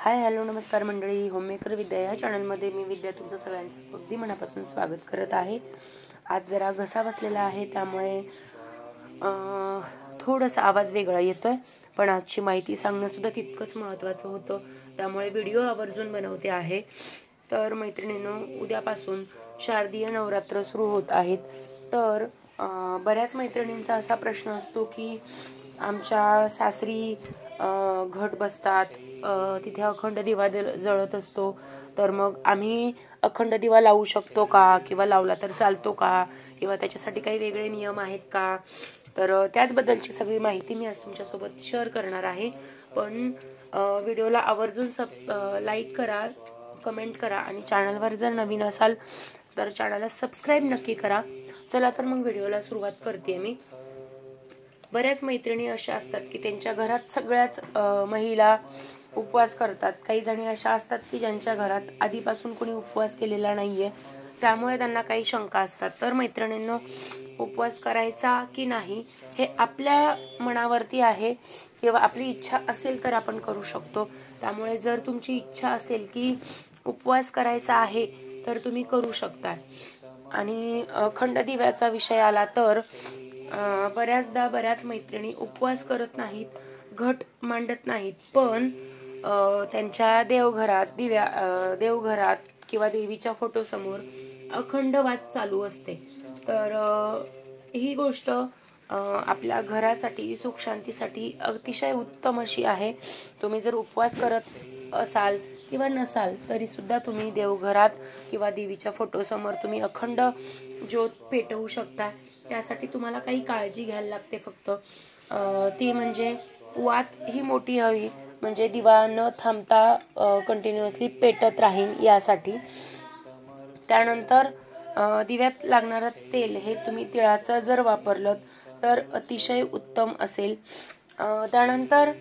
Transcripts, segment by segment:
Hi hello नमस्कार मंडळी, homemaker विद्या या चॅनलमध्ये मी विद्या तुमचं सगळ्यांचं अगदी मनापासून स्वागत करत आहे। आज जरा घसा बसलेला आहे त्यामुळे थोडासा आवाज वेगळा येतोय, पण आजची माहिती सांगणं सुद्धा तितकंच महत्त्वाचं होतं, त्यामुळे व्हिडिओ आवर्जून बनवते आहे। तर मैत्रिणींनो, उद्यापासून शारदीय नवरात्र सुरू होत आहेत। तर बऱ्याच मैत्रिणींचा असा प्रश्न असतो की आमच्या सासरी घट बसतात, तिथे अखंड दिवा जळत असतो, तर मग आम्ही अखंड दिवा लावू शकतो का, किंवा लावला तर चालतो का, किंवा त्याच्यासाठी काही वेगळे नियम आहेत का। तर त्याचबद्दलची सगळी माहिती मी आज तुमच्यासोबत शेअर करणार आहे। पण व्हिडिओला आवर्जून लाईक करा, कमेंट करा आणि चॅनलवर जर नवीन असाल तर चॅनलला सबस्क्राईब नक्की करा। चला तर मग व्हिडिओला सुरुवात करते मी। बऱ्याच मैत्रिणी अशा असतात की त्यांच्या घरात सगळ्याच महिला उपवास करतात। काही जणी अशा असतात की ज्यांच्या घरात आधीपासून कोणी उपवास केलेला नाहीये, त्यामुळे त्यांना काही शंका असतात। तर मैत्रिणींनो, उपवास करायचा की नाही हे आपल्या मनावरती आहे, किंवा आपली इच्छा असेल तर आपण करू शकतो। त्यामुळे जर तुमची इच्छा असेल की उपवास करायचा आहे तर तुम्ही करू शकता। आणि अखंड दिव्याचा विषय आला तर बऱ्याचदा बऱ्याच मैत्रिणी उपवास करत नाहीत, घट मांडत नाहीत, पण त्यांच्या देवघरात किंवा देवीच्या फोटो समोर अखंड वात चालू असते। तर ही गोष्ट आपल्या घरासाठी, सुख शांतीसाठी अतिशय उत्तम अशी आहे। तुम्ही जर उपवास करत असाल किंवा नसाल तरी सुद्धा तुम्ही देवघरात किंवा देवीच्या फोटो समोर तुम्ही अखंड ज्योत पेटवू शकता। त्यासाठी तुम्हाला काही काळजी घ्यायला लागते फक्त, ती म्हणजे वात ही मोठी हवी, म्हणजे दिवा न थांबता कंटिन्युअसली पेटत राहील यासाठी। त्यानंतर दिव्यात लागणारं तेल हे तुम्ही तिळाचं जर वापरलं तर अतिशय उत्तम असेल। त्यानंतर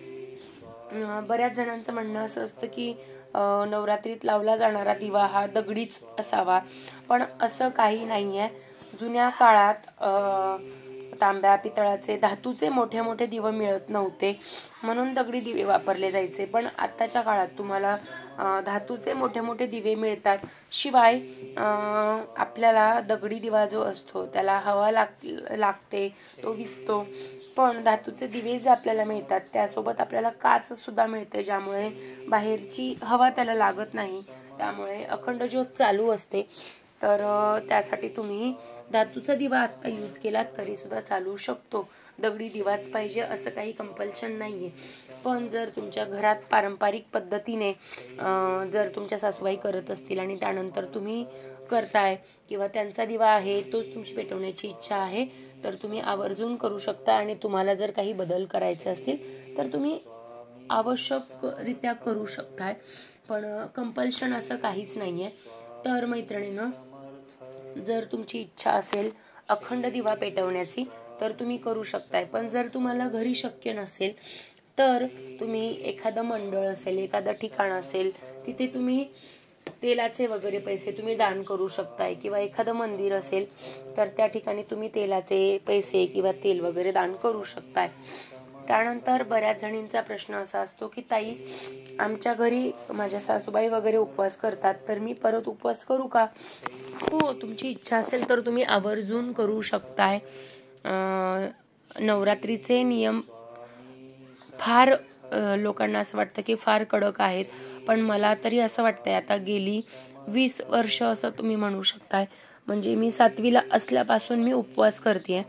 बऱ्याच जणांचं म्हणणं असं असतं की नवरात्रीत लावला जाणारा दिवा हा दगडीच असावा, पण असं काही नाहीये। जुन्या काळात तांब्या, पितळाचे, धातूचे मोठे मोठे दिवे मिळत नव्हते, म्हणून दगडी दिवे वापरले जायचे। पण आताच्या काळात तुम्हाला धातूचे मोठे मोठे दिवे मिळतात। शिवाय आपल्याला दगडी दिवा जो असतो त्याला हवा लागते, तो विझतो, पण धातूचे दिवे जे आपल्याला मिळतात त्यासोबत आपल्याला काच सुद्धा मिळते, ज्यामुळे बाहेरची हवा त्याला लागत नाही, त्यामुळे अखंड ज्योत चालू असते। तर त्यासाठी तुम्ही धातूचा दिवा आता यूज केला तरी सुद्धा चालू शकतो, दगडी दिवाच पाहिजे असं काही कंपल्शन नाहीये। पण जर तुमच्या घरात पारंपरिक पद्धतीने जर तुमच्या सासूबाई करत असतील आणि त्यानंतर तुम्ही करताय, किंवा त्यांचा दिवा आहे तोच तुमची पेटवण्याची इच्छा आहे, तर तुम्ही आवर्जून करू शकता। आणि तुम्हाला जर काही बदल करायचे असतील तर तुम्ही आवश्यकरित्या करू शकताय, पण कंपल्शन असं काहीच नाहीये। तर मैत्रिणींनो, जर तुमची इच्छा असेल अखंड दिवा पेटवण्याची तर तुम्ही करू शकताय, पण जर तुम्हाला घरी शक्य नसेल तर तुम्ही एखादं मंडळ असेल, एखादं ठिकाण असेल, तिथे तुम्ही तेलाचे वगैरे पैसे तुम्ही दान करू शकताय, किंवा एखादं मंदिर असेल तर त्या ठिकाणी तुम्ही तेलाचे पैसे किंवा तेल वगैरे दान करू शकताय। त्यानंतर बऱ्याच जणींचा प्रश्न असा असतो की ताई, आमच्या घरी माझ्या सासूबाई वगैरे उपवास करतात, तर मी परत उपवास करू का? हो, तुमची इच्छा असेल तर तुम्ही आवर्जून करू शकताय। नवरात्रीचे नियम फार लोकांना असं वाटतं की फार कडक आहेत, पण मला तरी असं वाटतंय आता गेली 20 वर्ष असं तुम्ही म्हणू शकताय, म्हणजे मी 7वीला असल्यापासून मी उपवास करतेय।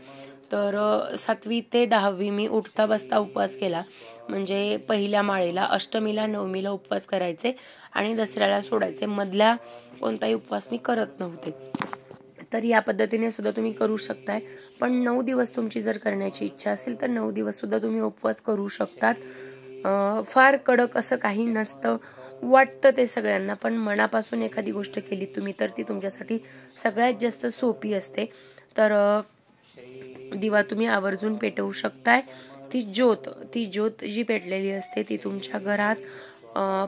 तर 7वी ते 10वी मी उठता बसता उपवास केला, म्हणजे पहिल्या माळेला, अष्टमीला, नवमीला उपवास करायचे आणि दसऱ्याला सोडायचे, मधल्या कोणताही उपवास मी करत नव्हते। तर या पद्धतीने सुद्धा तुम्ही करू शकताय। पण 9 दिवस तुमची जर करण्याची इच्छा असेल तर 9 दिवस सुद्धा तुम्ही उपवास करू शकतात। फार कडक असं काही नसतं, वाटतं ते सगळ्यांना, पण मनापासून एखादी गोष्ट केली तुम्ही तर ती तुमच्यासाठी सगळ्यात जास्त सोपी असते। तर दिवा तुम्ही आवर्जून पेटवू शकताय। ती ज्योत जी पेटलेली असते ती तुमच्या घरात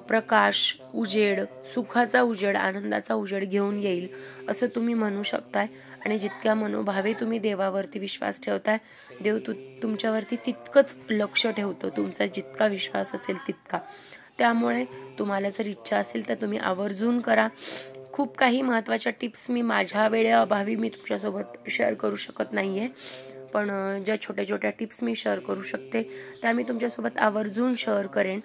प्रकाश, उजेड, सुखाचा उजेड, आनंदाचा उजेड घेऊन येईल असं तुम्ही म्हणू शकताय। आणि जितक्या मनोभावे तुम्ही देवावरती विश्वास ठेवताय, देव तुमच्यावरती तितकंच लक्ष ठेवतो, तुमचा जितका विश्वास असेल तितका। त्यामुळे तुम्हाला जर इच्छा असेल तर तुम्ही आवर्जून करा. खूप काही महत्त्वाच्या टिप्स मी माझ्या वेळेअभावी मी तुमच्यासोबत शेअर करू शकत नाही आहे, पण ज्या छोट्या छोट्या टिप्स मी शेअर करू शकते त्या मी तुमच्यासोबत आवर्जून शेअर करेन.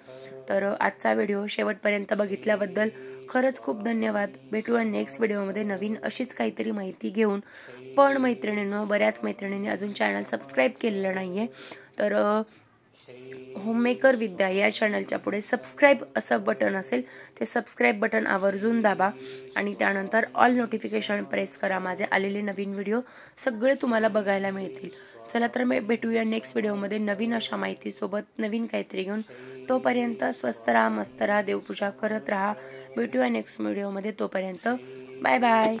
तर आजचा व्हिडिओ शेवटपर्यंत बघितल्याबद्दल खरंच खूप धन्यवाद. भेटूया नेक्स्ट व्हिडिओमध्ये नवीन अशीच काहीतरी माहिती घेऊन. पण मैत्रिणींनो, बऱ्याच मैत्रिणींनी अजून चॅनल सबस्क्राईब केलेलं नाही आहे, तर होममेकर विद्या या चॅनलच्या पुढे सबस्क्राईब असं बटन असेल, ते सबस्क्राईब बटन आवर्जून दाबा आणि त्यानंतर ऑल नोटिफिकेशन प्रेस करा. माझे आलेले नवीन व्हिडिओ सगळे तुम्हाला बघायला मिळतील. चला तर मी भेटूया नेक्स्ट व्हिडिओमध्ये नवीन अशा माहितीसोबत, नवीन काहीतरी घेऊन. तोपर्यंत स्वस्त राहा, मस्त राहा, देवपूजा करत राहा. भेटूया नेक्स्ट व्हिडिओमध्ये. तोपर्यंत बाय बाय.